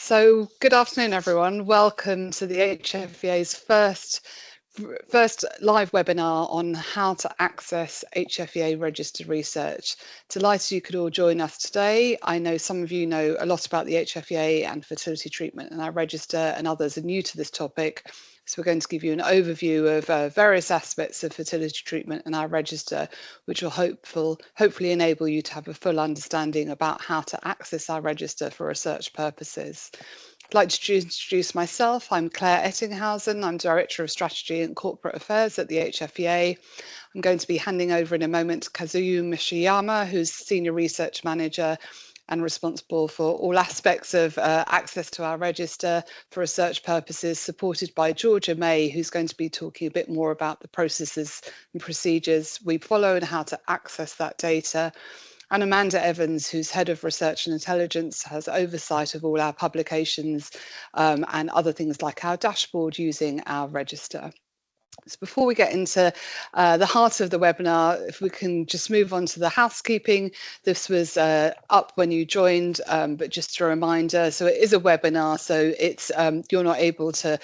Good afternoon, everyone. Welcome to the HFEA's first live webinar on how to access HFEA Register research. Delighted you could all join us today. I know some of you know a lot about the HFEA and fertility treatment and our register, and others are new to this topic. So we're going to give you an overview of various aspects of fertility treatment and our register, which will hopefully enable you to have a full understanding about how to access our register for research purposes. I'd like to introduce myself. I'm Clare Ettinghausen. I'm Director of Strategy and Corporate Affairs at the HFEA. I'm going to be handing over in a moment to Kazuyo Machiyama, who's Senior Research Manager and responsible for all aspects of access to our register for research purposes, supported by Georgia May, who's going to be talking a bit more about the processes and procedures we follow and how to access that data. And Amanda Evans, who's Head of Research and Intelligence, has oversight of all our publications and other things like our dashboard using our register. So before we get into the heart of the webinar, if we can just move on to the housekeeping. This was up when you joined, but just a reminder, so it is a webinar, so it's you're not able to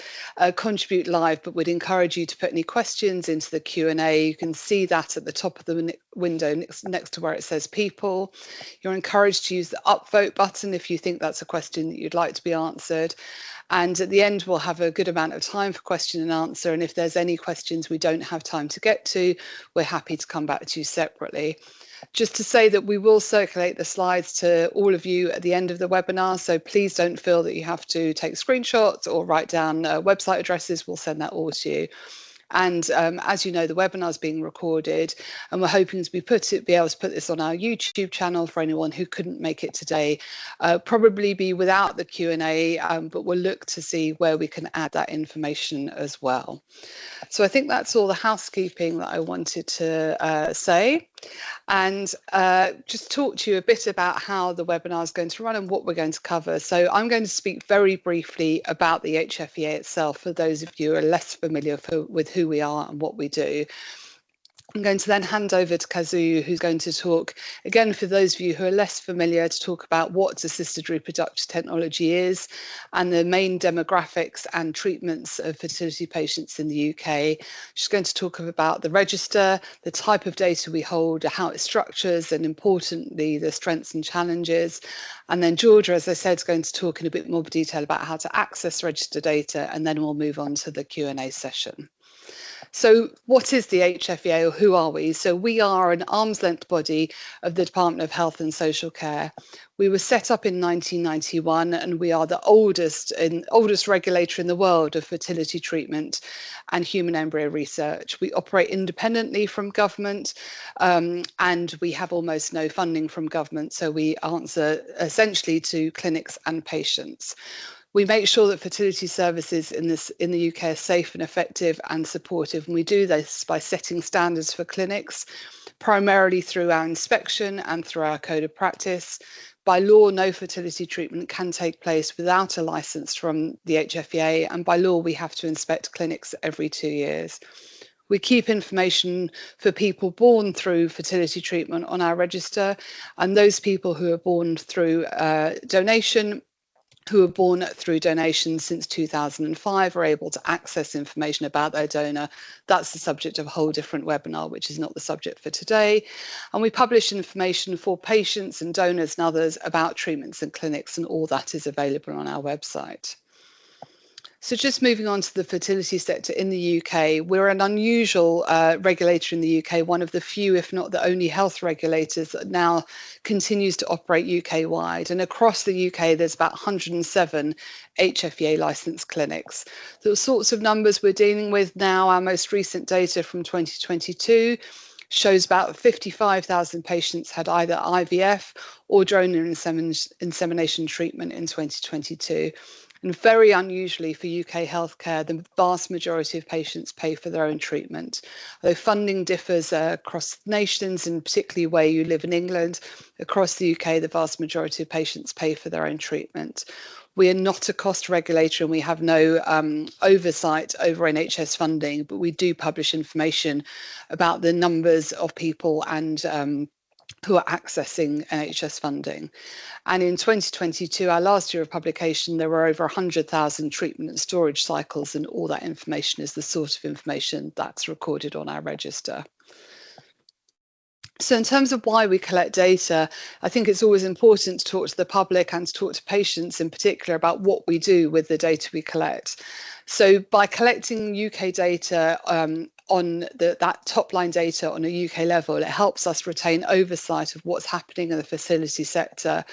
contribute live, but we'd encourage you to put any questions into the Q&A. You can see that at the top of the window next to where it says people. You're encouraged to use the upvote button if you think that's a question that you'd like to be answered. And at the end, we'll have a good amount of time for question and answer. And if there's any questions we don't have time to get to, we're happy to come back to you separately. Just to say that we will circulate the slides to all of you at the end of the webinar. So please don't feel that you have to take screenshots or write down website addresses. We'll send that all to you. And as you know, the webinar is being recorded, and we're hoping to be able to put this on our YouTube channel for anyone who couldn't make it today. Probably be without the Q&A, but we'll look to see where we can add that information as well. So I think that's all the housekeeping that I wanted to say, and just talk to you a bit about how the webinar is going to run and what we're going to cover. So I'm going to speak very briefly about the HFEA itself for those of you who are less familiar with who we are and what we do. I'm going to then hand over to Kazuyo, who's going to talk, again, for those of you who are less familiar, to talk about what assisted reproductive technology is and the main demographics and treatments of fertility patients in the UK. She's going to talk about the register, the type of data we hold, how it structures, and importantly, the strengths and challenges. And then Georgia, as I said, is going to talk in a bit more detail about how to access register data, and then we'll move on to the Q&A session. So what is the HFEA, or who are we? So we are an arm's length body of the Department of Health and Social Care. We were set up in 1991, and we are the oldest regulator in the world of fertility treatment and human embryo research. We operate independently from government, and we have almost no funding from government. So we answer essentially to clinics and patients. We make sure that fertility services in the UK are safe and effective and supportive, and we do this by setting standards for clinics, primarily through our inspection and through our code of practice. By law, no fertility treatment can take place without a licence from the HFEA, and by law, we have to inspect clinics every 2 years. We keep information for people born through fertility treatment on our register, and those people who are born through donation since 2005 are able to access information about their donor. That's the subject of a whole different webinar, which is not the subject for today. And we publish information for patients and donors and others about treatments and clinics, and all that is available on our website. So just moving on to the fertility sector in the UK, we're an unusual regulator in the UK, one of the few, if not the only, health regulators that now continues to operate UK-wide. And across the UK, there's about 107 HFEA licensed clinics. The sorts of numbers we're dealing with now, our most recent data from 2022, shows about 55,000 patients had either IVF or donor insemination treatment in 2022. And very unusually for UK healthcare, the vast majority of patients pay for their own treatment. Though funding differs across nations, and particularly where you live in England, across the UK, the vast majority of patients pay for their own treatment. We are not a cost regulator, and we have no oversight over NHS funding, but we do publish information about the numbers of people and who are accessing NHS funding. And in 2022, our last year of publication, there were over 100,000 treatment and storage cycles, and all that information is the sort of information that's recorded on our register. So in terms of why we collect data, I think it's always important to talk to the public and to talk to patients in particular about what we do with the data we collect. So by collecting UK data on that top line data on a UK level, it helps us retain oversight of what's happening in the fertility sector.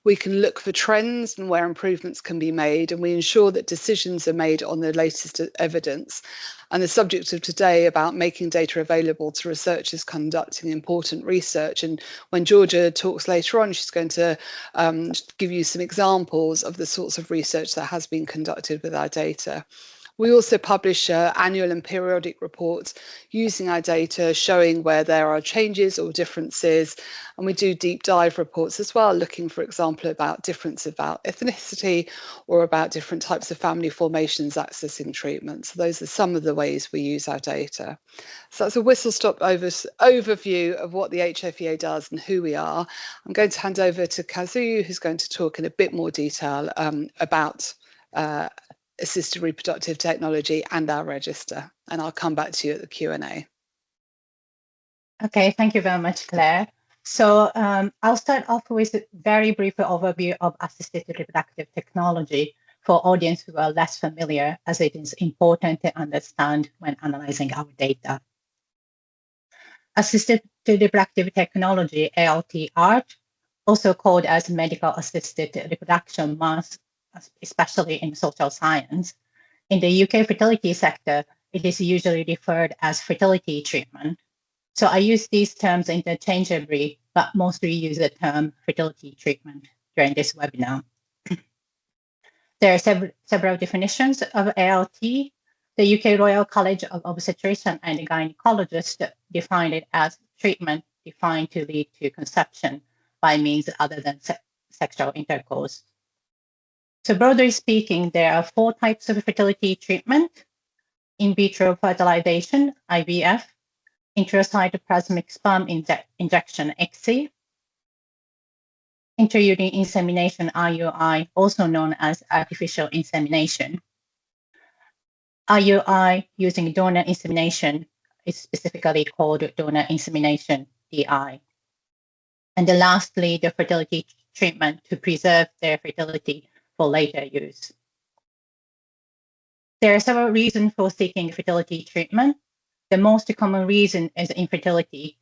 We can look for trends and where improvements can be made, and we ensure that decisions are made on the latest evidence. And the subject of today about making data available to researchers conducting important research. And when Georgia talks later on, she's going to give you some examples of the sorts of research that has been conducted with our data. We also publish annual and periodic reports using our data, showing where there are changes or differences. And we do deep dive reports as well, looking, for example, about difference about ethnicity or about different types of family formations accessing treatment. So those are some of the ways we use our data. So that's a whistle-stop overview of what the HFEA does and who we are. I'm going to hand over to Kazuyo, who's going to talk in a bit more detail about assisted reproductive technology and our register, and I'll come back to you at the Q&A. Okay, thank you very much, Claire. So I'll start off with a very brief overview of assisted reproductive technology for audience who are less familiar, as it is important to understand when analyzing our data. Assisted reproductive technology, ART, also called as medical assisted reproduction, especially in social science. In the UK fertility sector, it is usually referred as fertility treatment. So I use these terms interchangeably, but mostly use the term fertility treatment during this webinar. There are several definitions of ART. The UK Royal College of Obstetricians and Gynecologists defined it as treatment defined to lead to conception by means other than sexual intercourse. So broadly speaking, there are 4 types of fertility treatment: in vitro fertilization, IVF, intracytoplasmic sperm injection, ICSI, intrauterine insemination, IUI, also known as artificial insemination. IUI using donor insemination is specifically called donor insemination, DI. And then lastly, the fertility treatment to preserve their fertility for later use. There are several reasons for seeking fertility treatment. The most common reason is infertility.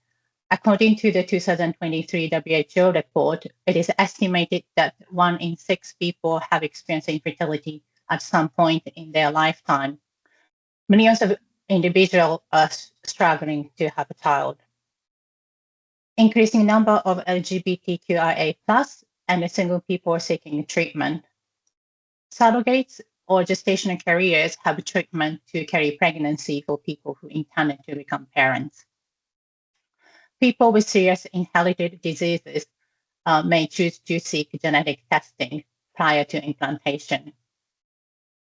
According to the 2023 WHO report, it is estimated that 1 in 6 people have experienced infertility at some point in their lifetime. Millions of individuals are struggling to have a child. Increasing number of LGBTQIA+ and single people seeking treatment. Surrogates or gestational carriers have treatment to carry pregnancy for people who intend to become parents. People with serious inherited diseases may choose to seek genetic testing prior to implantation.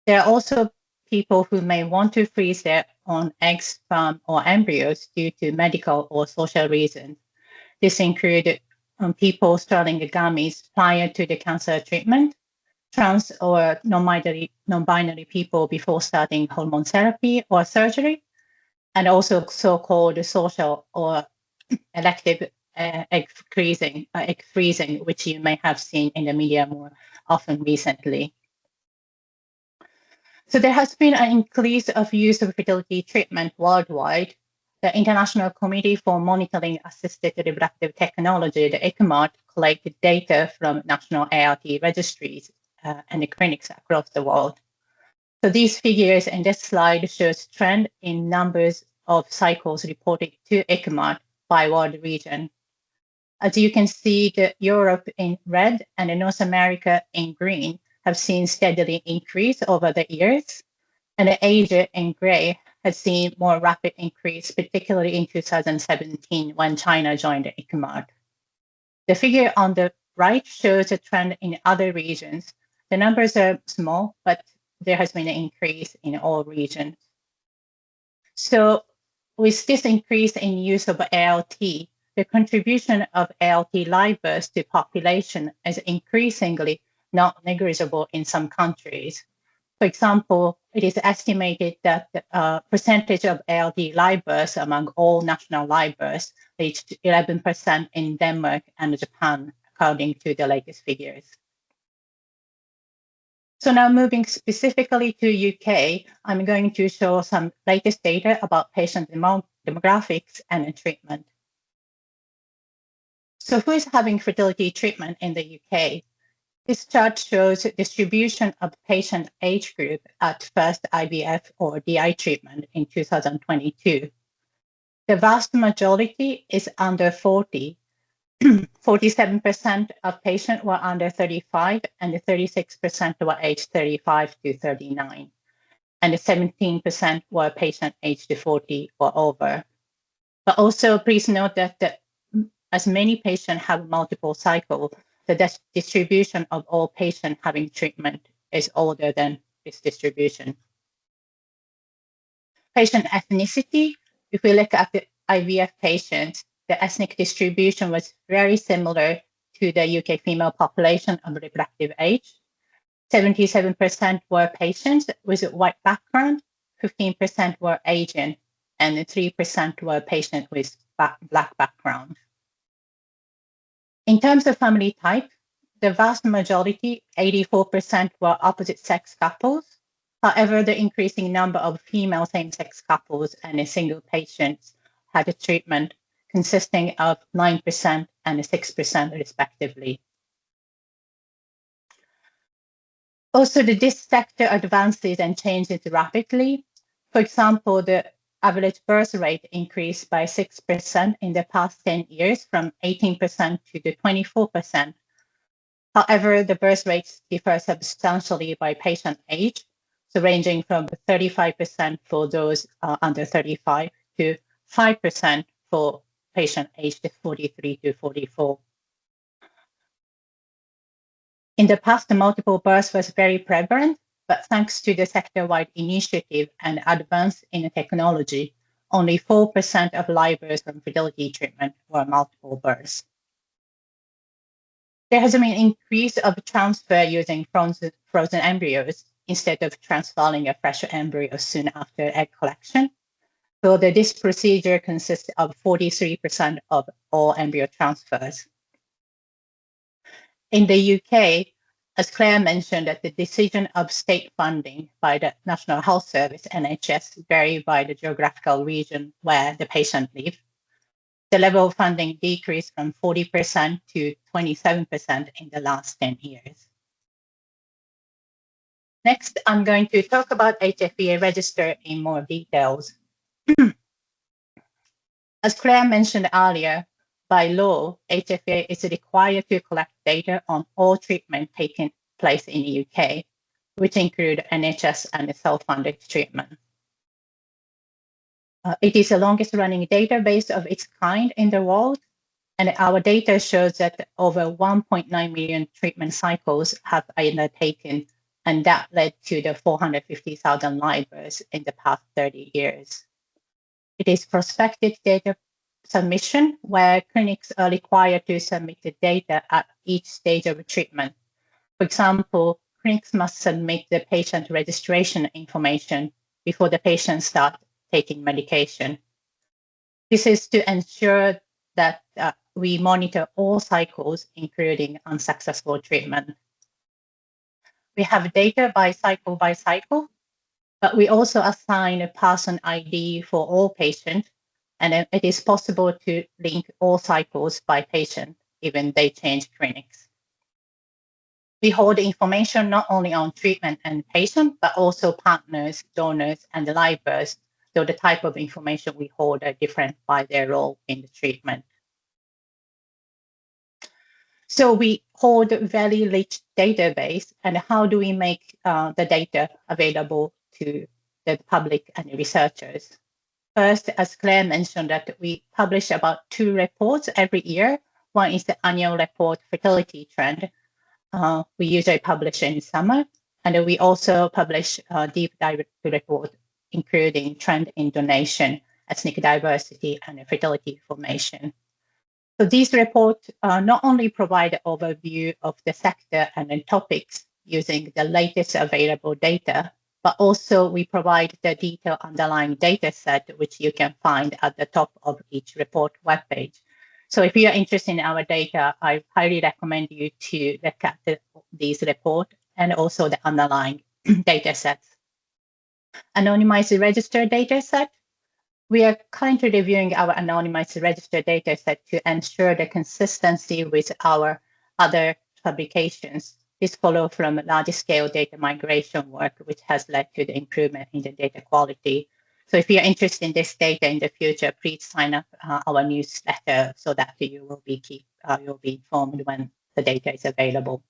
There are also people who may want to freeze their own eggs, sperm, or embryos due to medical or social reasons. This includes people storing gametes prior to the cancer treatment, trans or non-binary people before starting hormone therapy or surgery, and also so-called social or elective egg freezing, which you may have seen in the media more often recently. So there has been an increase of use of fertility treatment worldwide. The International Committee for Monitoring Assisted Reproductive Technology, the ICMART, collected data from national ART registries and the clinics across the world. So these figures in this slide shows trend in numbers of cycles reported to ICMART by world region. As you can see, Europe in red and North America in green have seen steadily increase over the years, and Asia in gray has seen more rapid increase, particularly in 2017 when China joined the ICMART. The figure on the right shows a trend in other regions. The numbers are small, but there has been an increase in all regions. So with this increase in use of ALT, the contribution of ALT live births to population is increasingly not negligible in some countries. For example, it is estimated that the percentage of ALT live births among all national live births reached 11% in Denmark and Japan, according to the latest figures. So now moving specifically to UK, I'm going to show some latest data about patient demographics and treatment. So who is having fertility treatment in the UK? This chart shows distribution of patient age group at first IVF or DI treatment in 2022. The vast majority is under 40. 47% of patients were under 35 and 36% were aged 35 to 39. And 17% were patients aged 40 or over. But also please note that as many patients have multiple cycles, the distribution of all patients having treatment is older than this distribution. Patient ethnicity, if we look at the IVF patients, the ethnic distribution was very similar to the UK female population of reproductive age. 77% were patients with a white background, 15% were Asian, and 3% were patients with Black background. In terms of family type, the vast majority, 84%, were opposite sex couples. However, the increasing number of female same-sex couples and single patients had a treatment consisting of 9% and 6% respectively. Also, this sector advances and changes rapidly. For example, the average birth rate increased by 6% in the past 10 years, from 18% to the 24%. However, the birth rates differ substantially by patient age, so ranging from 35% for those under 35 to 5% for patients aged 43 to 44. In the past, the multiple births was very prevalent, but thanks to the sector-wide initiative and advance in the technology, only 4% of live births from fertility treatment were multiple births. There has been an increase of transfer using frozen embryos instead of transferring a fresh embryo soon after egg collection. So this procedure consists of 43% of all embryo transfers. In the UK, as Clare mentioned, that the decision of state funding by the National Health Service, NHS, vary by the geographical region where the patient lives. The level of funding decreased from 40% to 27% in the last 10 years. Next, I'm going to talk about HFEA Register in more details. As Clare mentioned earlier, by law, HFEA is required to collect data on all treatment taking place in the UK, which include NHS and self-funded treatment. It is the longest running database of its kind in the world, and our data shows that over 1.9 million treatment cycles have been undertaken, and that led to the 450,000 live births in the past 30 years. It is prospective data submission where clinics are required to submit the data at each stage of treatment. For example, clinics must submit the patient registration information before the patient starts taking medication. This is to ensure that we monitor all cycles, including unsuccessful treatment. We have data by cycle, but we also assign a person ID for all patients, and it is possible to link all cycles by patient, even they change clinics. We hold information not only on treatment and patient, but also partners, donors, and the live births. So the type of information we hold are different by their role in the treatment. So we hold a very rich database, and how do we make the data available to the public and researchers? First, as Clare mentioned, that we publish about 2 reports every year. One is the annual report, Fertility Trend. We usually publish in summer, and we also publish a deep dive report, including trend in donation, ethnic diversity, and fertility formation. So these reports not only provide an overview of the sector and the topics using the latest available data, but also we provide the detailed underlying data set, which you can find at the top of each report webpage. So if you're interested in our data, I highly recommend you to look at these reports and also the underlying data sets. Anonymized register data set. We are currently reviewing our anonymized register data set to ensure the consistency with our other publications. This follows from large-scale data migration work, which has led to the improvement in the data quality. So if you're interested in this data in the future, please sign up our newsletter so that you will be informed when the data is available.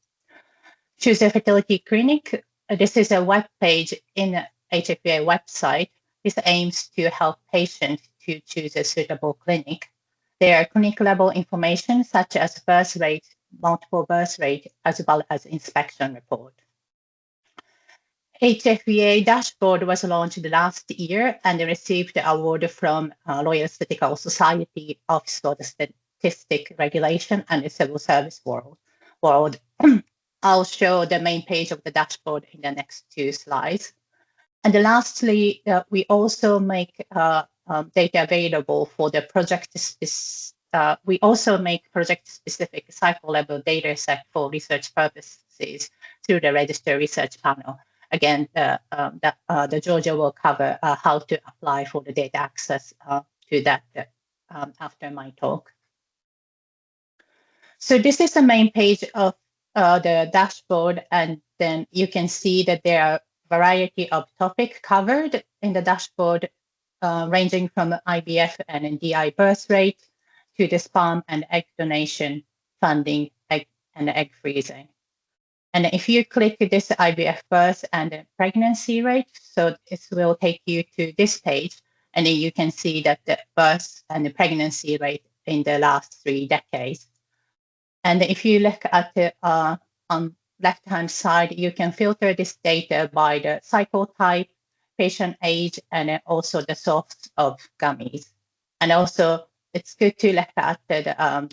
Choose a fertility clinic. This is a web page in the HFEA website. This aims to help patients to choose a suitable clinic. There are clinic-level information such as birth rate, multiple birth rate, as well as inspection report. HFEA dashboard was launched last year and received the award from Royal Statistical Society, Office for the Statistic Regulation and the Civil Service World. I'll show the main page of the dashboard in the next 2 slides. And lastly, we also make data available for the project. We also make project-specific cycle-level data set for research purposes through the Register Research Panel. Again, the Georgia will cover how to apply for the data access to that after my talk. So this is the main page of the dashboard, and then you can see that there are variety of topics covered in the dashboard, ranging from IVF and DI birth rate to the sperm and egg donation, funding, egg freezing. And if you click this IVF birth and pregnancy rate, so this will take you to this page, and then you can see that the birth and the pregnancy rate in the last 3 decades. And if you look at the on left-hand side, you can filter this data by the cycle type, patient age, and also the source of gametes. And also, it's good to look at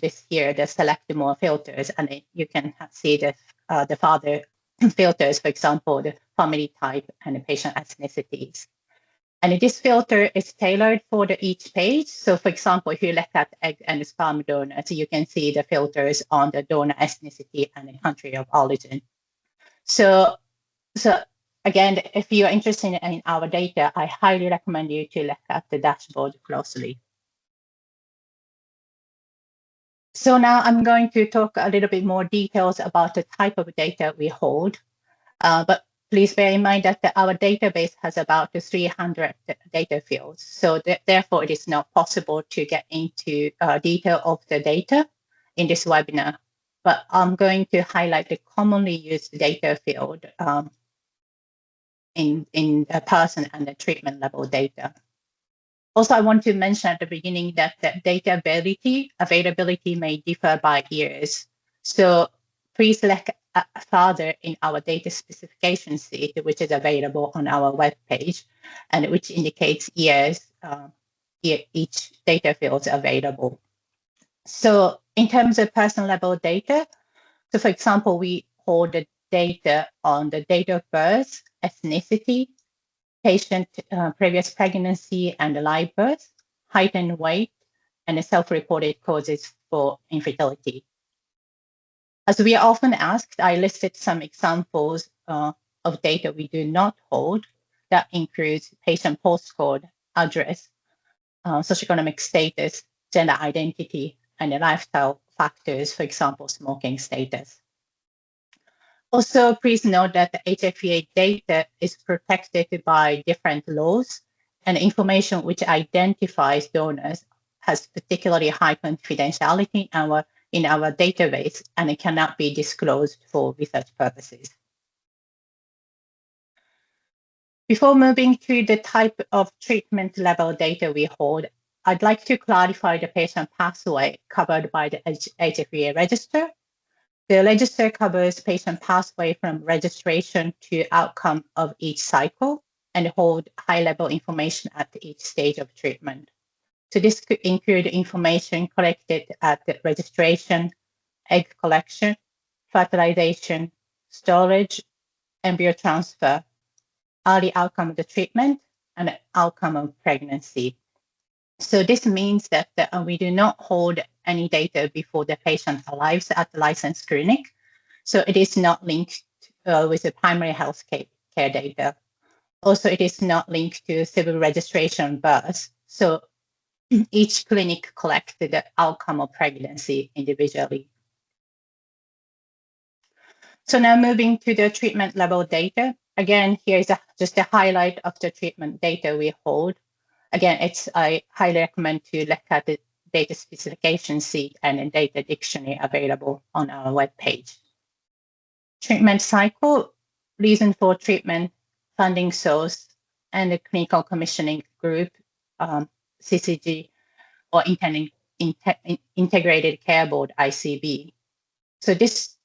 this here, the select more filters, and you can see the further filters, for example, the family type and the patient ethnicities. And this filter is tailored for each page. So for example, if you look at egg and sperm donors, you can see the filters on the donor ethnicity and the country of origin. So again, if you're interested in our data, I highly recommend you to look at the dashboard closely. So now I'm going to talk a little bit more details about the type of data we hold. But please bear in mind that our database has about 300 data fields. So therefore, it is not possible to get into detail of the data in this webinar. But I'm going to highlight the commonly used data field in a person and the treatment level data. Also, I want to mention at the beginning that the data availability may differ by years. So please look further in our data specification sheet, which is available on our webpage, and which indicates years each data field is available. So in terms of person level data, so for example, we hold the data on the date of birth, ethnicity, patient previous pregnancy and live birth, height and weight, and the self-reported causes for infertility. As we are often asked, I listed some examples of data we do not hold. That includes patient postcode, address, socioeconomic status, gender identity, and the lifestyle factors, for example, smoking status. Also, please note that the HFEA data is protected by different laws, and information which identifies donors has particularly high confidentiality in our database, and it cannot be disclosed for research purposes. Before moving to the type of treatment level data we hold, I'd like to clarify the patient pathway covered by the HFEA Register. The register covers patient pathway from registration to outcome of each cycle and hold high-level information at each stage of treatment. So this could include information collected at the registration, egg collection, fertilization, storage, embryo transfer, early outcome of the treatment, and outcome of pregnancy. So this means that we do not hold any data before the patient arrives at the licensed clinic. So it is not linked with the primary health care data. Also, it is not linked to civil registration birth. So each clinic collects the outcome of pregnancy individually. So now moving to the treatment level data. Again, here is just a highlight of the treatment data we hold. Again, I highly recommend to look at the data specification sheet and the data dictionary available on our webpage. Treatment cycle, reason for treatment, funding source, and the clinical commissioning group, CCG, or Integrated Care Board, ICB. So this,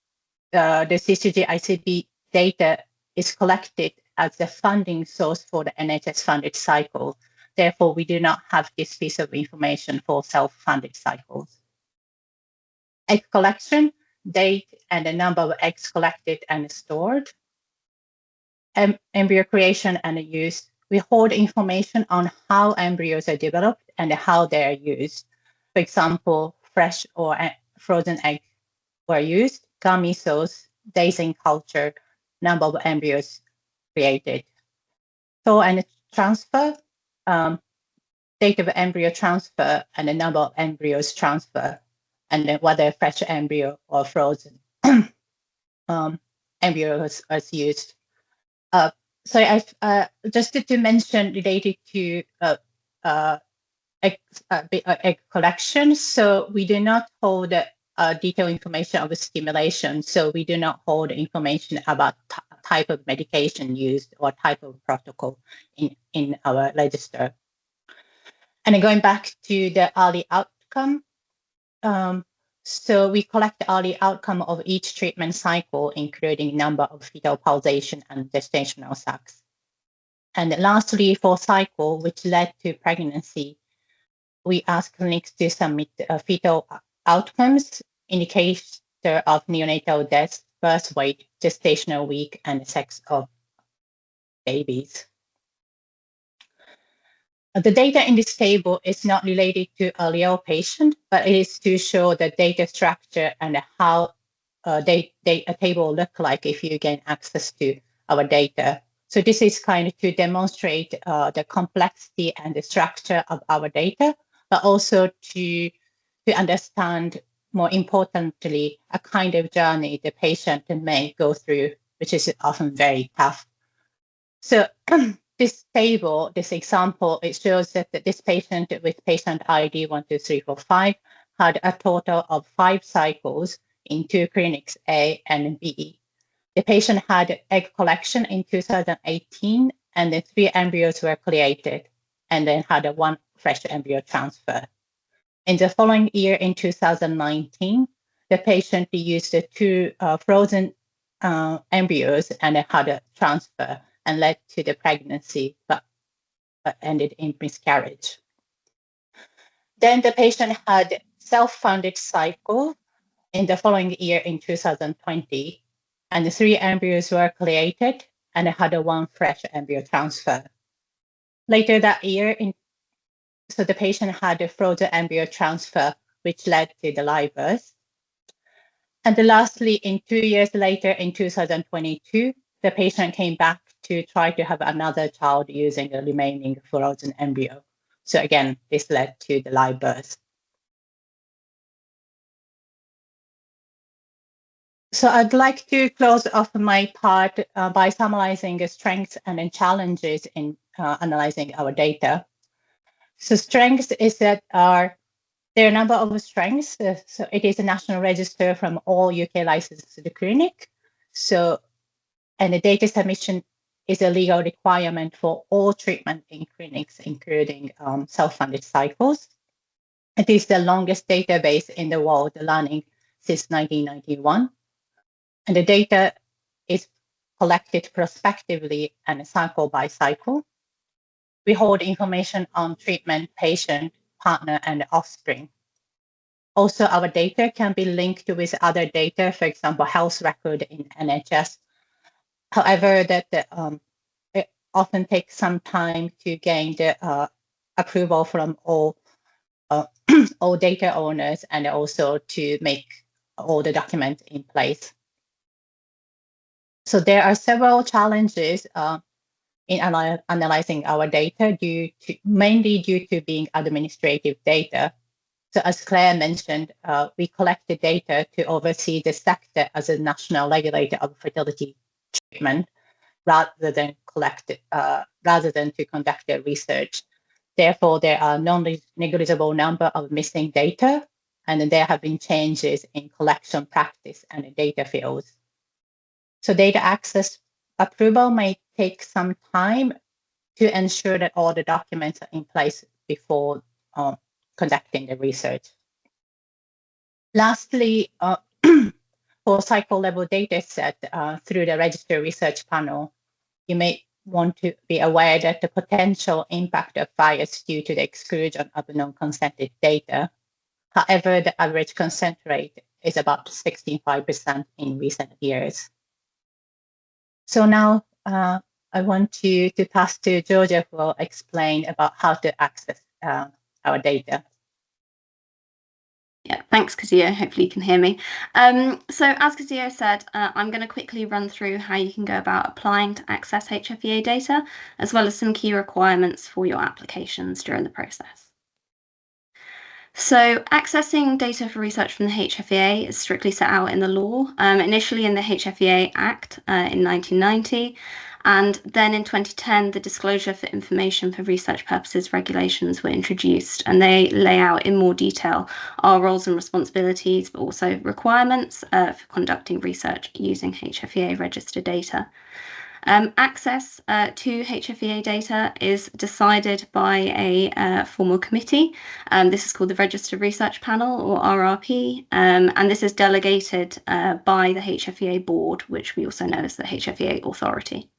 the CCG ICB data is collected as the funding source for the NHS-funded cycle. Therefore, we do not have this piece of information for self-funded cycles. Egg collection, date, and the number of eggs collected and stored. Embryo creation and use. We hold information on how embryos are developed and how they are used. For example, fresh or frozen eggs were used, gummy source, days in culture, number of embryos created. So, and transfer, date of embryo transfer and the number of embryos transfer, and then whether fresh embryo or frozen embryo was used. So I've just to mention related to egg collection. So we do not hold detailed information of stimulation. So we do not hold information about type of medication used or type of protocol in our register. And going back to the early outcome, so we collect the early outcome of each treatment cycle, including number of fetal pulsation and gestational sacs. And lastly, for cycle, which led to pregnancy, we ask clinics to submit fetal outcomes, indicator of neonatal death, birth weight, gestational week, and sex of babies. The data in this table is not related to a real patient, but it is to show the data structure and how a table look like if you gain access to our data. So this is kind of to demonstrate the complexity and the structure of our data, but also to understand, more importantly, a kind of journey the patient may go through, which is often very tough. So this table, this example, it shows that this patient with patient ID 12345 had a total of 5 cycles in 2 clinics, A and B. The patient had egg collection in 2018, and then 3 embryos were created, and then had 1 fresh embryo transfer. In the following year, in 2019, the patient used the 2 frozen embryos and had a transfer and led to the pregnancy, but ended in miscarriage. Then the patient had self-funded cycle in the following year in 2020, and the 3 embryos were created and had 1 fresh embryo transfer. Later that year, so the patient had a frozen embryo transfer, which led to the live birth. And lastly, in 2 years later, in 2022, the patient came back to try to have another child using a remaining frozen embryo. So again, this led to the live birth. So I'd like to close off my part by summarizing the strengths and then challenges in analyzing our data. So strengths is that there are a number of strengths. So it is a national register from all UK licensed clinic. So, and the data submission is a legal requirement for all treatment in clinics, including self-funded cycles. It is the longest database in the world, running since 1991. And the data is collected prospectively and cycle by cycle. We hold information on treatment, patient, partner and offspring. Also, our data can be linked with other data, for example, health record in NHS. However, that it often takes some time to gain the approval from all all data owners, and also to make all the documents in place. So there are several challenges in analyzing our data, mainly due to being administrative data. So as Claire mentioned, we collect the data to oversee the sector as a national regulator of fertility treatment, rather than to conduct the research. Therefore, there are non-negligible number of missing data, and there have been changes in collection practice and data fields. So data access approval may take some time to ensure that all the documents are in place before conducting the research. Lastly, for cycle level data set through the register research panel, you may want to be aware that the potential impact of bias due to the exclusion of non-consented data. However, the average consent rate is about 65% in recent years. So now I want to pass to Georgia, who will explain about how to access our data. Yeah, thanks, Kazuyo. Hopefully you can hear me. So as Kazuyo said, I'm going to quickly run through how you can go about applying to access HFEA data, as well as some key requirements for your applications during the process. So accessing data for research from the HFEA is strictly set out in the law, initially in the HFEA Act in 1990, and then in 2010, the Disclosure for Information for Research Purposes regulations were introduced, and they lay out in more detail our roles and responsibilities, but also requirements for conducting research using HFEA register data. Access to HFEA data is decided by a formal committee. This is called the Register Research Panel, or RRP, and this is delegated by the HFEA board, which we also know as the HFEA authority.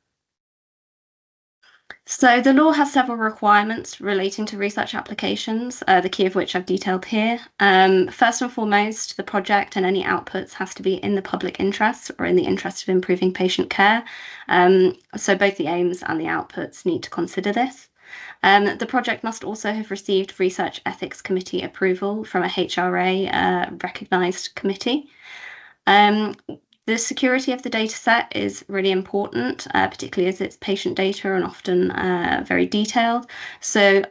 So the law has several requirements relating to research applications, the key of which I've detailed here. First and foremost, the project and any outputs has to be in the public interest or in the interest of improving patient care. So both the aims and the outputs need to consider this. The project must also have received Research Ethics Committee approval from a HRA recognised committee. The security of the data set is really important, particularly as it's patient data and often very detailed. So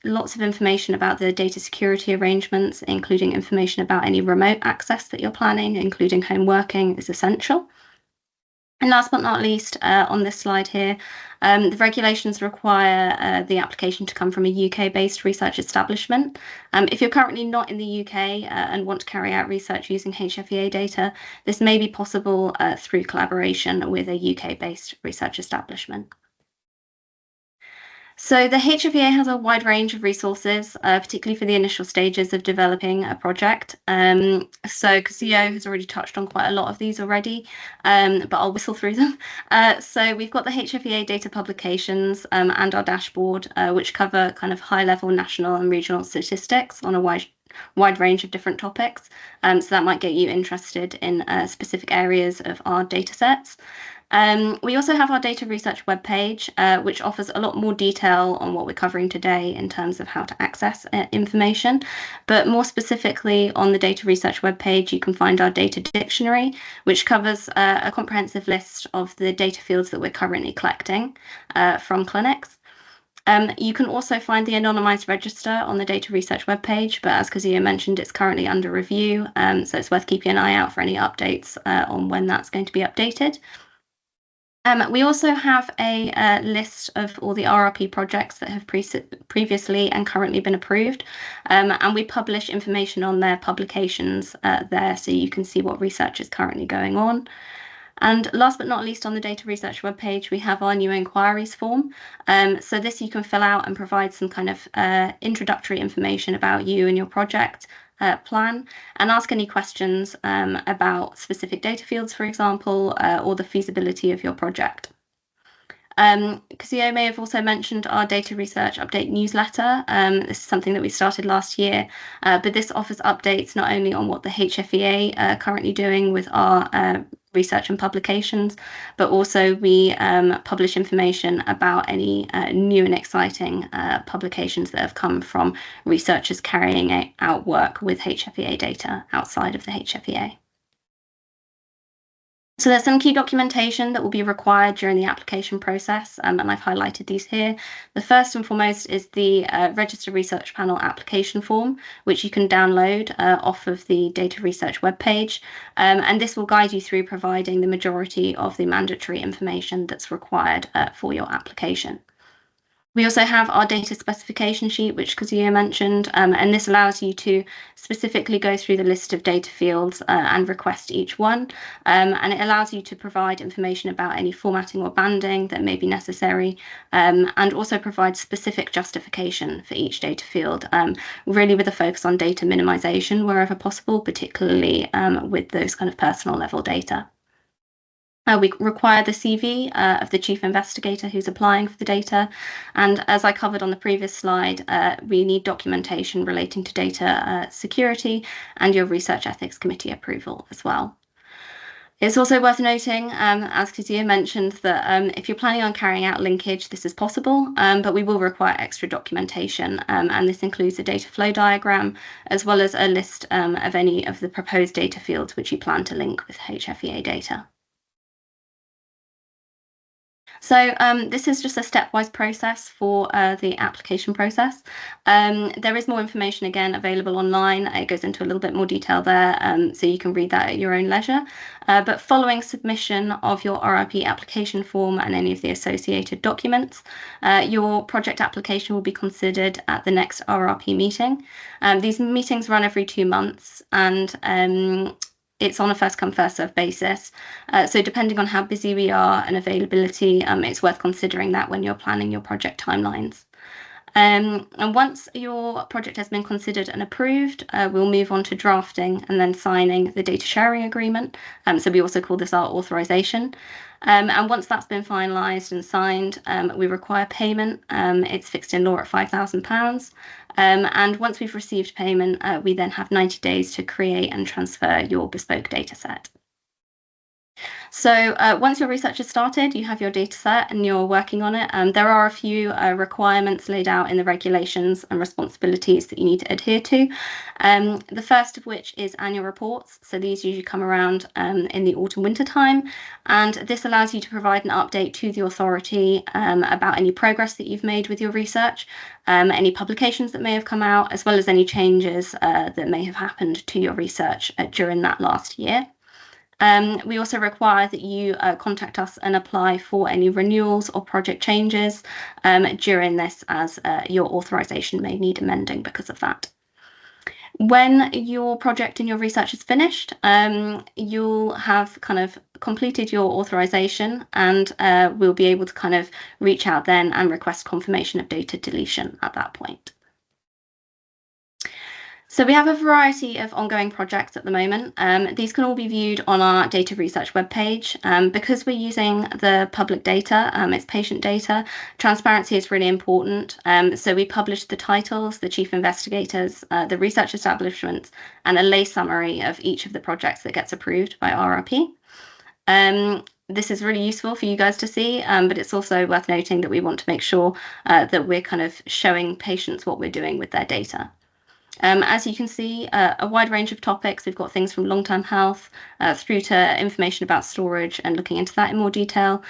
lots of information about the data security arrangements, including information about any remote access that you're planning, including home working, is essential. And last but not least, on this slide here, the regulations require the application to come from a UK-based research establishment. If you're currently not in the UK and want to carry out research using HFEA data, this may be possible through collaboration with a UK-based research establishment. So the HFEA has a wide range of resources, particularly for the initial stages of developing a project. So Kazuyo has already touched on quite a lot of these already, but I'll whistle through them. So we've got the HFEA data publications and our dashboard, which cover kind of high-level national and regional statistics on a wide range of different topics. So that might get you interested in specific areas of our data sets. We also have our data research webpage, which offers a lot more detail on what we're covering today in terms of how to access information. But more specifically, on the data research webpage, you can find our data dictionary, which covers a comprehensive list of the data fields that we're currently collecting from clinics. You can also find the anonymized register on the data research webpage, but as Kazuyo mentioned, it's currently under review, so it's worth keeping an eye out for any updates on when that's going to be updated. We also have a list of all the RRP projects that have previously and currently been approved, and we publish information on their publications there, so you can see what research is currently going on. And last but not least, on the data research webpage, we have our new inquiries form. So this you can fill out and provide some kind of introductory information about you and your project plan, and ask any questions about specific data fields, for example, or the feasibility of your project. Kazuyo may have also mentioned our data research update newsletter. This is something that we started last year, but this offers updates not only on what the HFEA are currently doing with our research and publications, but also we publish information about any new and exciting publications that have come from researchers carrying out work with HFEA data outside of the HFEA. So there's some key documentation that will be required during the application process, and I've highlighted these here. The first and foremost is the Register Research Panel application form, which you can download off of the data research webpage, and this will guide you through providing the majority of the mandatory information that's required for your application. We also have our data specification sheet, which Kazuyo mentioned, and this allows you to specifically go through the list of data fields and request each one. And it allows you to provide information about any formatting or banding that may be necessary, and also provide specific justification for each data field, really with a focus on data minimization wherever possible, particularly with those kind of personal level data. We require the CV of the chief investigator who's applying for the data. And as I covered on the previous slide, we need documentation relating to data security and your research ethics committee approval as well. It's also worth noting, as Kazuyo mentioned, that if you're planning on carrying out linkage, this is possible, but we will require extra documentation, and this includes a data flow diagram, as well as a list of any of the proposed data fields which you plan to link with HFEA data. So this is just a stepwise process for the application process. There is more information again available online. It goes into a little bit more detail there, so you can read that at your own leisure. But following submission of your RRP application form and any of the associated documents, your project application will be considered at the next RRP meeting. These meetings run every 2 months, and it's on a first come first served basis. So depending on how busy we are and availability, it's worth considering that when you're planning your project timelines. And once your project has been considered and approved, we'll move on to drafting and then signing the data sharing agreement. So we also call this our authorization. And once that's been finalised and signed, we require payment. It's fixed in law at £5,000. And once we've received payment, we then have 90 days to create and transfer your bespoke data set. So once your research has started, you have your data set and you're working on it. There are a few requirements laid out in the regulations and responsibilities that you need to adhere to. The first of which is annual reports. So these usually come around in the autumn-winter time. And this allows you to provide an update to the authority about any progress that you've made with your research, any publications that may have come out, as well as any changes that may have happened to your research during that last year. We also require that you contact us and apply for any renewals or project changes during this, as your authorization may need amending because of that. When your project and your research is finished, you'll have kind of completed your authorization, and we'll be able to kind of reach out then and request confirmation of data deletion at that point. So we have a variety of ongoing projects at the moment. These can all be viewed on our data research webpage. Because we're using the public data, it's patient data, transparency is really important. So we publish the titles, the chief investigators, the research establishments, and a lay summary of each of the projects that gets approved by RRP. This is really useful for you guys to see, but it's also worth noting that we want to make sure that we're kind of showing patients what we're doing with their data. As you can see, a wide range of topics. We've got things from long-term health through to information about storage and looking into that in more detail.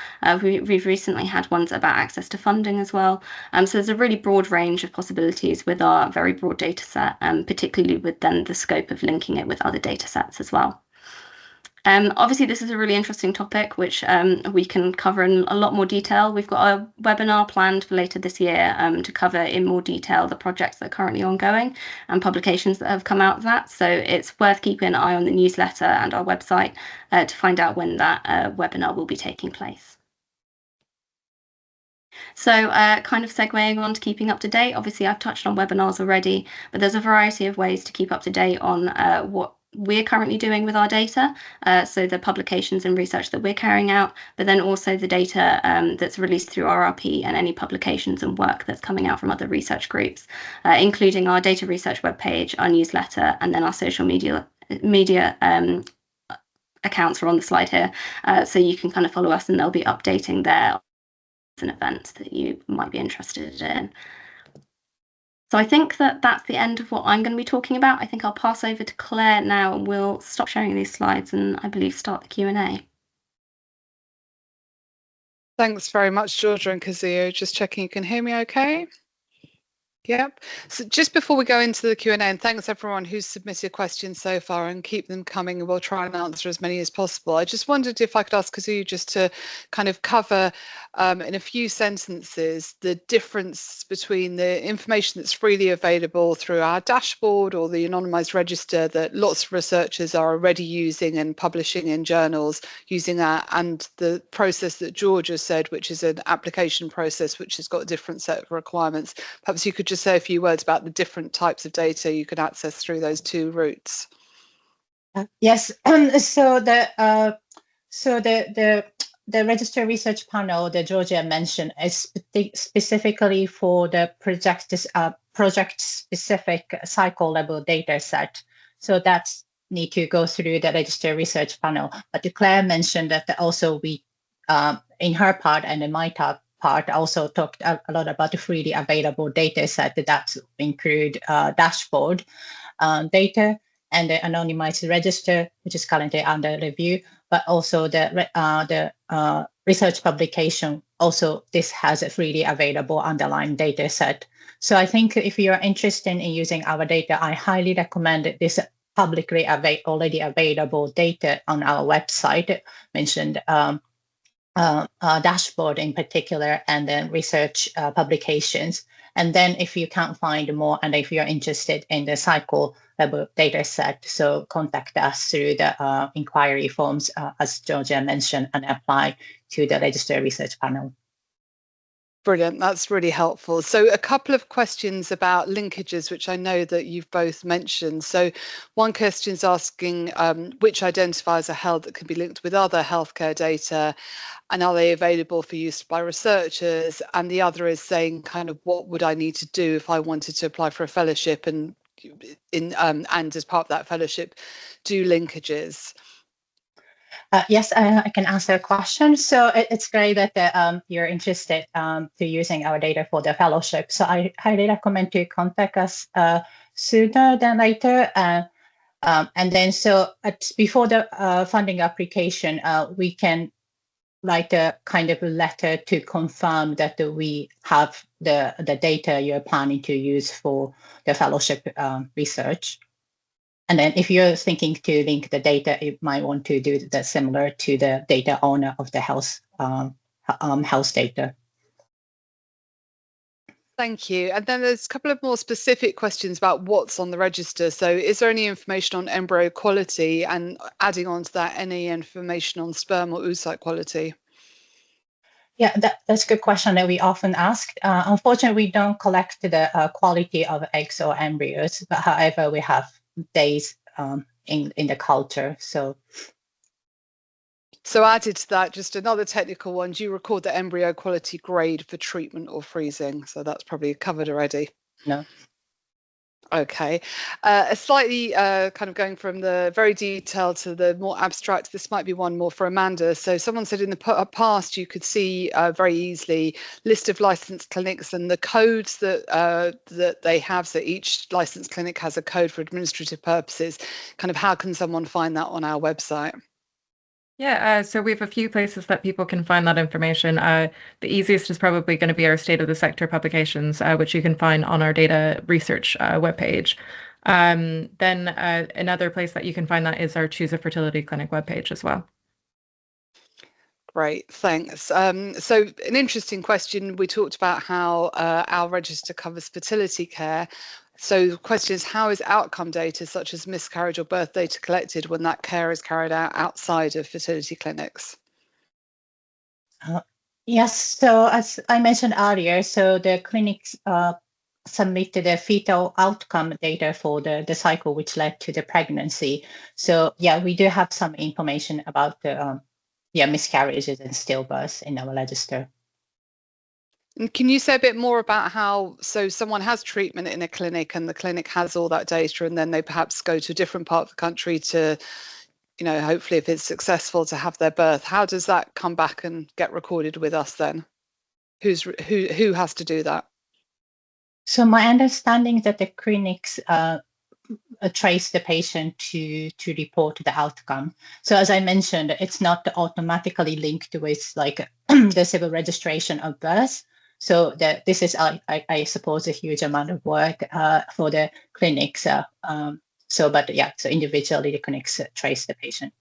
We've recently had ones about access to funding as well. So there's a really broad range of possibilities with our very broad data set, particularly with then the scope of linking it with other data sets as well. Obviously, this is a really interesting topic, which we can cover in a lot more detail. We've got a webinar planned for later this year to cover in more detail the projects that are currently ongoing and publications that have come out of that. So it's worth keeping an eye on the newsletter and our website to find out when that webinar will be taking place. So kind of segueing on to keeping up to date, obviously I've touched on webinars already, but there's a variety of ways to keep up to date on what we're currently doing with our data, so the publications and research that we're carrying out, but then also the data that's released through RRP and any publications and work that's coming out from other research groups, including our data research webpage, our newsletter, and then our social media accounts are on the slide here. So you can kind of follow us and they'll be updating their events that you might be interested in. So I think that that's the end of what I'm going to be talking about. I think I'll pass over to Claire now and we'll stop sharing these slides and I believe start the Q&A. Thanks very much, Georgia and Kazuyo. Just checking you can hear me okay. Yep. So just before we go into the Q&A, and thanks everyone who's submitted questions so far, and keep them coming, and we'll try and answer as many as possible. I just wondered if I could ask Kazuyo just to kind of cover in a few sentences the difference between the information that's freely available through our dashboard or the anonymized register that lots of researchers are already using and publishing in journals using that, and the process that Georgia said, which is an application process which has got a different set of requirements. Perhaps you could just say a few words about the different types of data you can access through those two routes. Yes. The register research panel that Georgia mentioned is specifically for the project-specific cycle level data set. So that's need to go through the register research panel. But Claire mentioned that also we, in her part and in my part, also talked a lot about the freely available data set that include dashboard data and the anonymized register, which is currently under review, but also the research publication. Also, this has a freely available underlying data set. So I think if you are interested in using our data, I highly recommend this publicly already available data on our website, mentioned dashboard in particular, and then research publications. And then if you can't find more, and if you're interested in the cycle level data set, so contact us through the inquiry forms, as Georgia mentioned, and apply to the register research panel. Brilliant, that's really helpful. So a couple of questions about linkages, which I know that you've both mentioned. So one question is asking which identifiers are held that can be linked with other healthcare data, and are they available for use by researchers? And the other is saying kind of what would I need to do if I wanted to apply for a fellowship and as part of that fellowship do linkages? Yes, I can answer a question. So it's great that you're interested to using our data for the fellowship. So I highly recommend to contact us sooner than later. And then so before the funding application, we can write a kind of letter to confirm that we have the data you're planning to use for the fellowship research. And then if you're thinking to link the data, you might want to do that similar to the data owner of the health data. Thank you. And then there's a couple of more specific questions about what's on the register. So is there any information on embryo quality, and adding on to that, any information on sperm or oocyte quality? Yeah, that's a good question that we often ask. Unfortunately, we don't collect the quality of eggs or embryos, but however, we have days in the culture. So added to that, just another technical one, do you record the embryo quality grade for treatment or freezing? So that's probably covered already. No. Okay, a slightly kind of going from the very detailed to the more abstract, this might be one more for Amanda. So someone said in the past you could see very easily list of licensed clinics and the codes that they have. So each licensed clinic has a code for administrative purposes. Kind of how can someone find that on our website? Yeah, so we have a few places that people can find that information. The easiest is probably going to be our State of the Sector publications, which you can find on our data research webpage. Then another place that you can find that is our Choose a Fertility Clinic webpage as well. Great, thanks. So an interesting question, we talked about how our register covers fertility care. So the question is, how is outcome data such as miscarriage or birth data collected when that care is carried out outside of fertility clinics? Yes, so as I mentioned earlier, so the clinics submitted the fetal outcome data for the cycle which led to the pregnancy. So yeah, we do have some information about the miscarriages and stillbirths in our register. And can you say a bit more about how, so someone has treatment in a clinic and the clinic has all that data, and then they perhaps go to a different part of the country to, you know, hopefully if it's successful, to have their birth. How does that come back and get recorded with us then? Who has to do that? So my understanding is that the clinics trace the patient to report the outcome. So as I mentioned, it's not automatically linked with like the civil registration of birth. So this is, I suppose, a huge amount of work for the clinics. So individually the clinics trace the patient.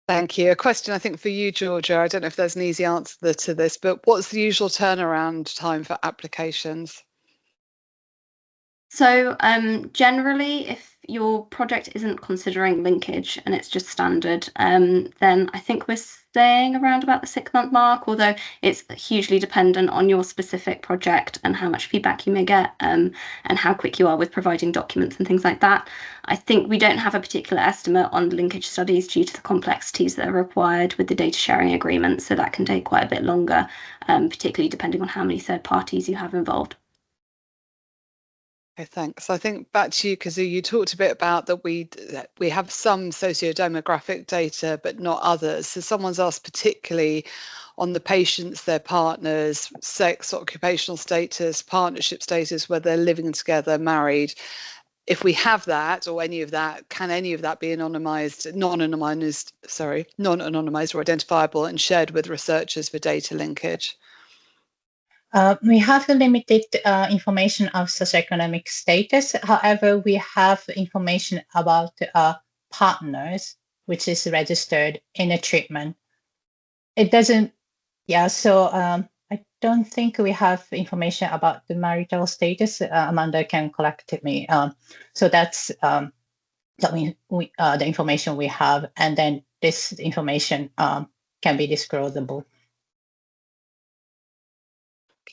Thank you. A question, I think, for you, Georgia. I don't know if there's an easy answer to this, but what's the usual turnaround time for applications? So generally, if your project isn't considering linkage and it's just standard, then I think we're staying around about the 6-month mark, although it's hugely dependent on your specific project and how much feedback you may get, and how quick you are with providing documents and things like that. I think we don't have a particular estimate on linkage studies due to the complexities that are required with the data sharing agreement, so that can take quite a bit longer, particularly depending on how many third parties you have involved. Okay, thanks. I think back to you, Kazuyo, you talked a bit about that we have some socio-demographic data, but not others. So someone's asked particularly on the patients, their partners, sex, occupational status, partnership status, whether they're living together, married. If we have that or any of that, can any of that be anonymized, non-anonymized or identifiable and shared with researchers for data linkage? We have limited information of socioeconomic status. However, we have information about partners, which is registered in a treatment. It doesn't, so I don't think we have information about the marital status. Amanda can collect me. So that's the information we have, and then this information can be disclosable.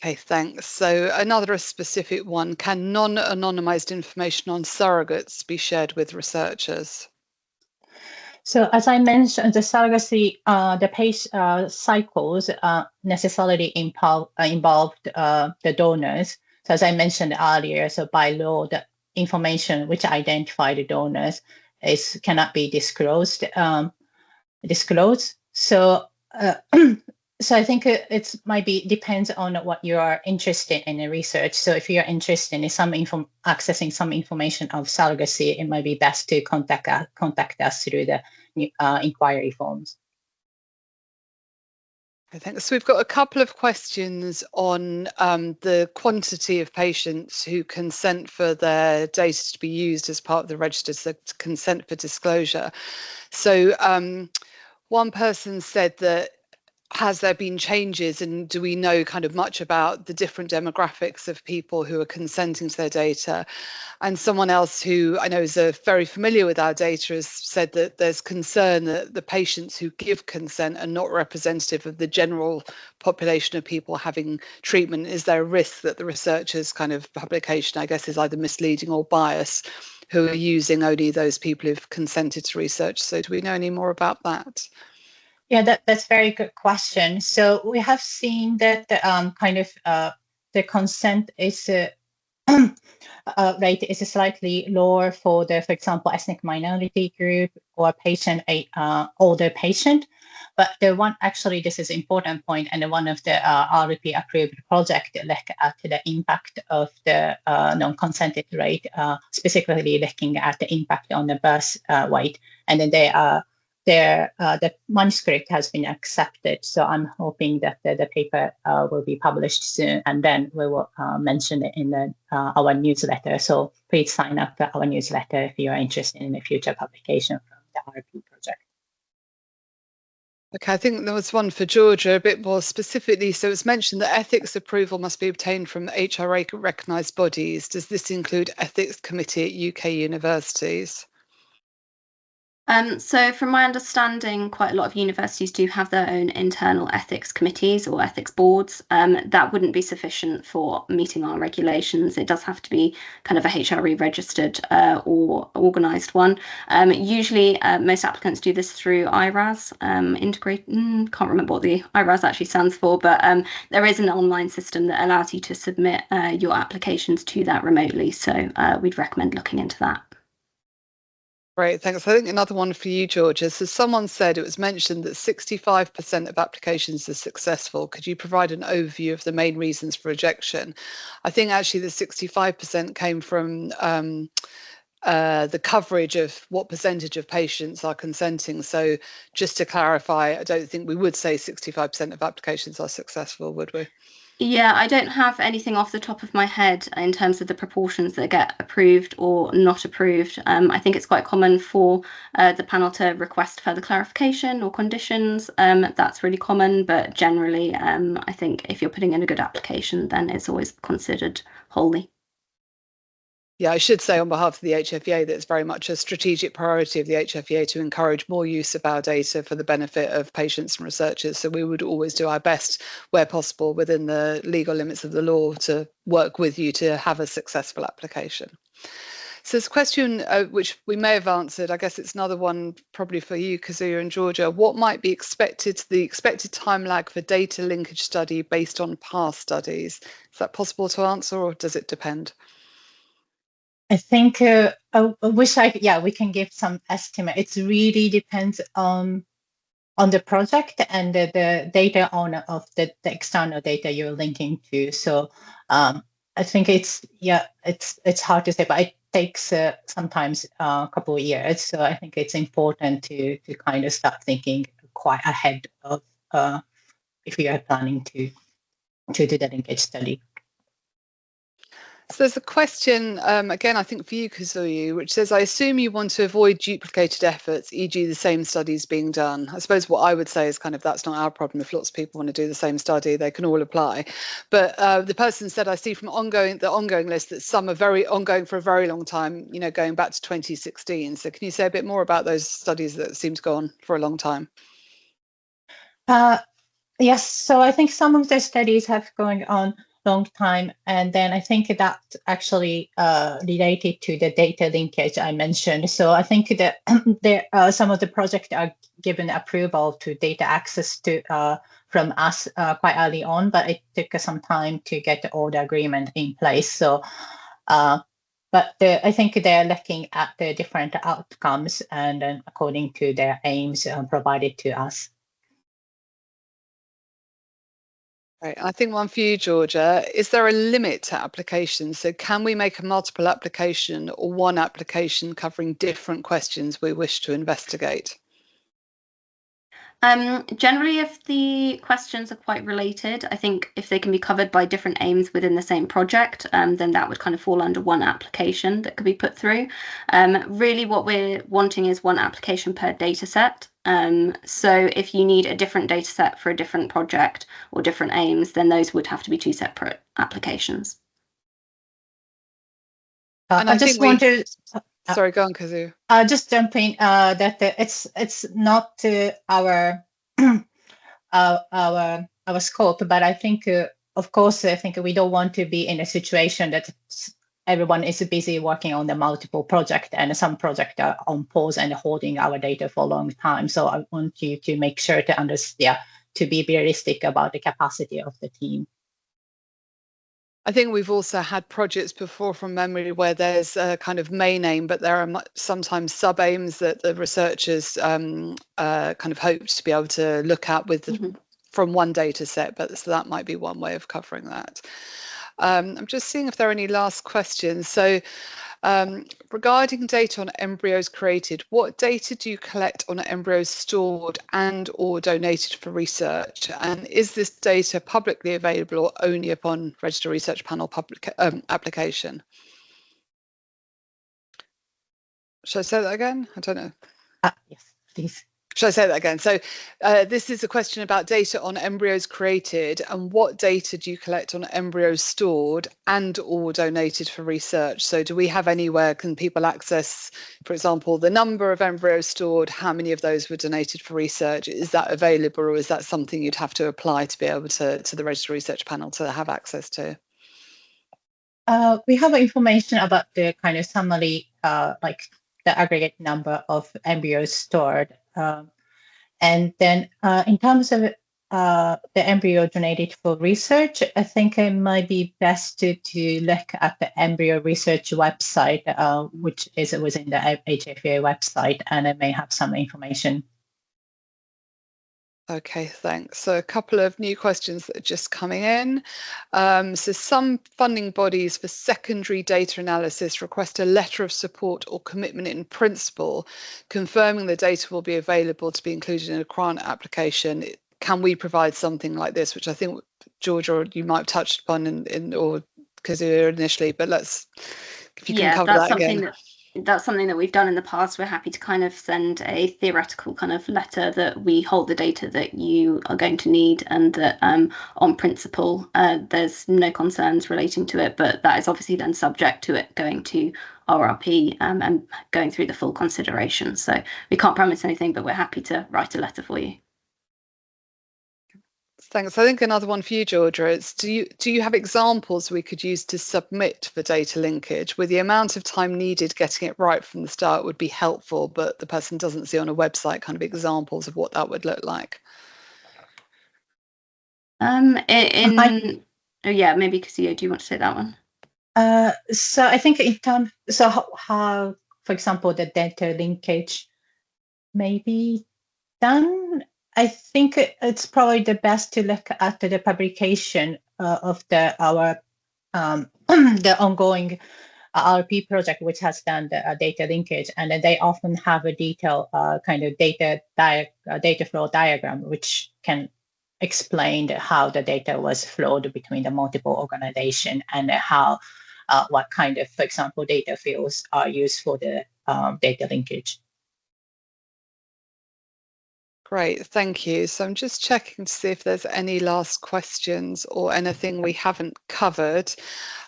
Okay, thanks. So another specific one, can non-anonymized information on surrogates be shared with researchers? So as I mentioned, the surrogacy, the PACE cycles necessarily involved the donors. So as I mentioned earlier, so by law, the information which identify the donors cannot be disclosed. So so I think it might be depends on what you are interested in research. So if you're interested in accessing some information of surrogacy, it might be best to contact us through the inquiry forms. Thanks. So we've got a couple of questions on the quantity of patients who consent for their data to be used as part of the register, so consent for disclosure. So one person said that, has there been changes, and do we know kind of much about the different demographics of people who are consenting to their data? And someone else who I know is very familiar with our data has said that there's concern that the patients who give consent are not representative of the general population of people having treatment. Is there a risk that the researchers' kind of publication, I guess, is either misleading or biased, who are using only those people who've consented to research? So do we know any more about that? Yeah, that's a very good question. So we have seen that the consent is rate is slightly lower for example, ethnic minority group or older patient. But this is an important point, and one of the RP approved project look at the impact of the non-consented rate, specifically looking at the impact on the birth weight, and then the manuscript has been accepted. So I'm hoping that the paper will be published soon, and then we will mention it in our newsletter. So please sign up for our newsletter if you are interested in a future publication from the RP project. Okay, I think there was one for Georgia a bit more specifically. So it's mentioned that ethics approval must be obtained from HRA recognised bodies. Does this include ethics committee at UK universities? So from my understanding, quite a lot of universities do have their own internal ethics committees or ethics boards. That wouldn't be sufficient for meeting our regulations. It does have to be kind of a HRE registered or organised one. Usually, most applicants do this through IRAS, can't remember what the IRAS actually stands for, but there is an online system that allows you to submit your applications to that remotely. So we'd recommend looking into that. Great, thanks. I think another one for you, Georgia. So someone said it was mentioned that 65% of applications are successful. Could you provide an overview of the main reasons for rejection? I think actually the 65% came from the coverage of what percentage of patients are consenting. So just to clarify, I don't think we would say 65% of applications are successful, would we? Yeah, I don't have anything off the top of my head in terms of the proportions that get approved or not approved. I think it's quite common for the panel to request further clarification or conditions. That's really common, but generally, I think if you're putting in a good application, then it's always considered wholly. Yeah, I should say on behalf of the HFEA that it's very much a strategic priority of the HFEA to encourage more use of our data for the benefit of patients and researchers. So we would always do our best where possible within the legal limits of the law to work with you to have a successful application. So this question, which we may have answered, I guess it's another one probably for you, Kazuyo and Georgia. What might be the expected time lag for data linkage study based on past studies? Is that possible to answer, or does it depend? I think we can give some estimate. It really depends on the project and the data owner of the external data you're linking to. So I think it's hard to say, but it takes sometimes a couple of years. So I think it's important to kind of start thinking quite ahead of if you are planning to do the linkage study. So there's a question, again, I think for you, Kazuyo, which says, I assume you want to avoid duplicated efforts, e.g. the same studies being done. I suppose what I would say is kind of that's not our problem. If lots of people want to do the same study, they can all apply. But the person said, I see from the ongoing list that some are very ongoing for a very long time, going back to 2016. So can you say a bit more about those studies that seem to go on for a long time? Yes, so I think some of the studies have going on long time, and then I think that actually related to the data linkage I mentioned. So I think that there some of the projects are given approval to data access to from us quite early on, but it took some time to get all the agreement in place. So but I think they're looking at the different outcomes and then according to their aims provided to us. Right. I think one for you, Georgia. Is there a limit to applications? So can we make a multiple application or one application covering different questions we wish to investigate? Generally, if the questions are quite related, I think if they can be covered by different aims within the same project, then that would kind of fall under one application that could be put through. Really, what we're wanting is one application per data set. So if you need a different data set for a different project or different aims, then those would have to be two separate applications. And I just want to... Sorry, go on, Kazuyo. Just jumping that it's not our our scope, but I think of course I think we don't want to be in a situation that everyone is busy working on the multiple project and some projects are on pause and holding our data for a long time. So I want you to make sure to understand, to be realistic about the capacity of the team. I think we've also had projects before from memory where there's a kind of main aim, but there are sometimes sub-aims that the researchers kind of hope to be able to look at with from one data set, but so that might be one way of covering that. I'm just seeing if there are any last questions. So regarding data on embryos created, what data do you collect on embryos stored and or donated for research? And is this data publicly available or only upon Register Research Panel application? Should I say that again? I don't know. Yes, please. Shall I say that again? So this is a question about data on embryos created, and what data do you collect on embryos stored and or donated for research? So do we have anywhere, can people access, for example, the number of embryos stored, how many of those were donated for research? Is that available, or is that something you'd have to apply to be able to the Register Research Panel to have access to? We have information about the kind of summary, like the aggregate number of embryos stored. And then in terms of the embryo donated for research, I think it might be best to look at the embryo research website, which is within the HFEA website, and it may have some information. Okay, thanks. So a couple of new questions that are just coming in. So some funding bodies for secondary data analysis request a letter of support or commitment in principle, confirming the data will be available to be included in a grant application. Can we provide something like this, which I think, George, or you might have touched upon or Kazuyo initially, but if you can cover that again. That's something that we've done in the past. We're happy to kind of send a theoretical kind of letter that we hold the data that you are going to need, and that on principle there's no concerns relating to it, but that is obviously then subject to it going to RRP and going through the full consideration. So we can't promise anything, but we're happy to write a letter for you. Thanks. I think another one for you, Georgia, is do you have examples we could use to submit for data linkage? With the amount of time needed getting it right from the start would be helpful, but the person doesn't see on a website kind of examples of what that would look like. Oh yeah, maybe Kazuyo, do you want to take that one? So I think in terms, so how, for example, the data linkage may be done. I think it's probably the best to look at the publication of our the ongoing RP project, which has done the data linkage, and then they often have a detailed kind of data flow diagram, which can explain how the data was flowed between the multiple organizations, and how what kind of, for example, data fields are used for the data linkage. Great, thank you. So I'm just checking to see if there's any last questions or anything we haven't covered.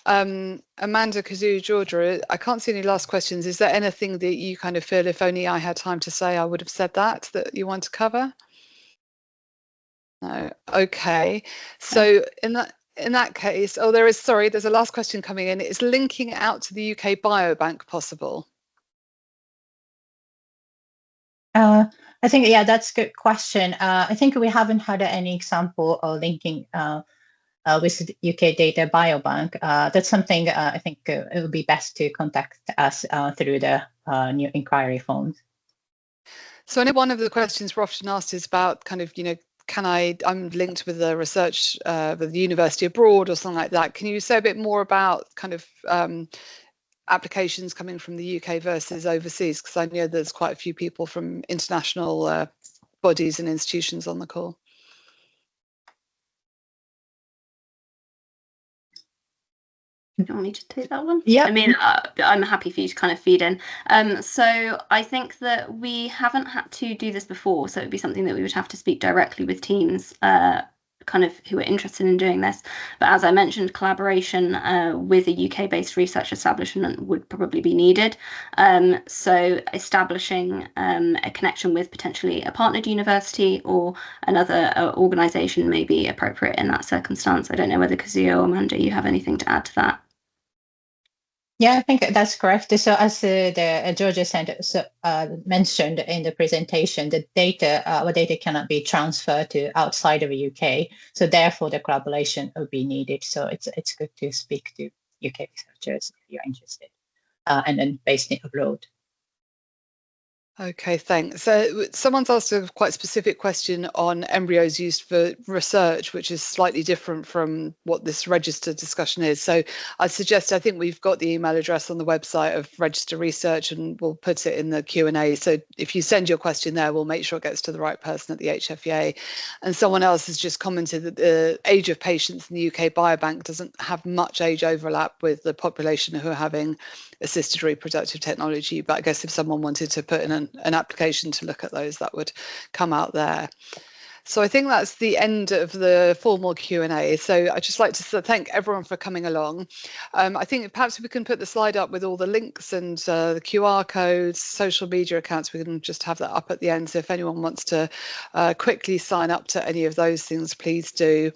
Amanda, Kazuyo, Georgia, I can't see any last questions. Is there anything that you kind of feel, if only I had time to say, I would have said that you want to cover? No. Okay. So in that case, there's a last question coming in. Is linking out to the UK Biobank possible? I think, yeah, that's a good question. I think we haven't had any example of linking with the UK Data Biobank. That's something I think it would be best to contact us through the new inquiry forms. So I know one of the questions we're often asked is about kind of, I'm linked with the research with the university abroad or something like that. Can you say a bit more about kind of applications coming from the UK versus overseas? Because I know there's quite a few people from international bodies and institutions on the call. Do you want me to take that one? Yeah. I mean, I'm happy for you to kind of feed in. So I think that we haven't had to do this before, so it'd be something that we would have to speak directly with teams kind of who are interested in doing this. But as I mentioned, collaboration with a UK-based research establishment would probably be needed. So establishing a connection with potentially a partnered university or another organisation may be appropriate in that circumstance. I don't know whether Kazuyo or Amanda, you have anything to add to that? Yeah, I think that's correct. So as Georgia mentioned in the presentation, our data cannot be transferred to outside of the UK. So therefore, the collaboration will be needed. So it's good to speak to UK researchers if you're interested, and then based abroad. Okay, thanks. So someone's asked a quite specific question on embryos used for research, which is slightly different from what this register discussion is. So I think we've got the email address on the website of Register Research, and we'll put it in the Q&A. So if you send your question there, we'll make sure it gets to the right person at the HFEA. And someone else has just commented that the age of patients in the UK Biobank doesn't have much age overlap with the population who are having assisted reproductive technology. But I guess if someone wanted to put in an application to look at those, that would come out there. So I think that's the end of the formal Q&A. So I'd just like to thank everyone for coming along. I think perhaps we can put the slide up with all the links and the QR codes, social media accounts. We can just have that up at the end. So if anyone wants to quickly sign up to any of those things, please do.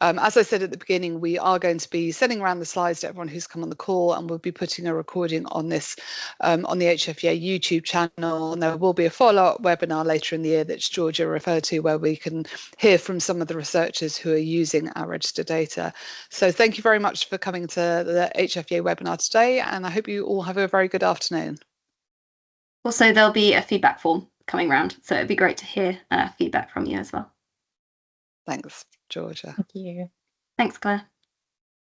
As I said at the beginning, we are going to be sending around the slides to everyone who's come on the call, and we'll be putting a recording on this on the HFEA YouTube channel. And there will be a follow-up webinar later in the year that Georgia referred to, where we can hear from some of the researchers who are using our register data. So thank you very much for coming to the HFEA webinar today, and I hope you all have a very good afternoon. Also, there'll be a feedback form coming round, so it'd be great to hear feedback from you as well. Thanks, Georgia. Thank you. Thanks, Claire.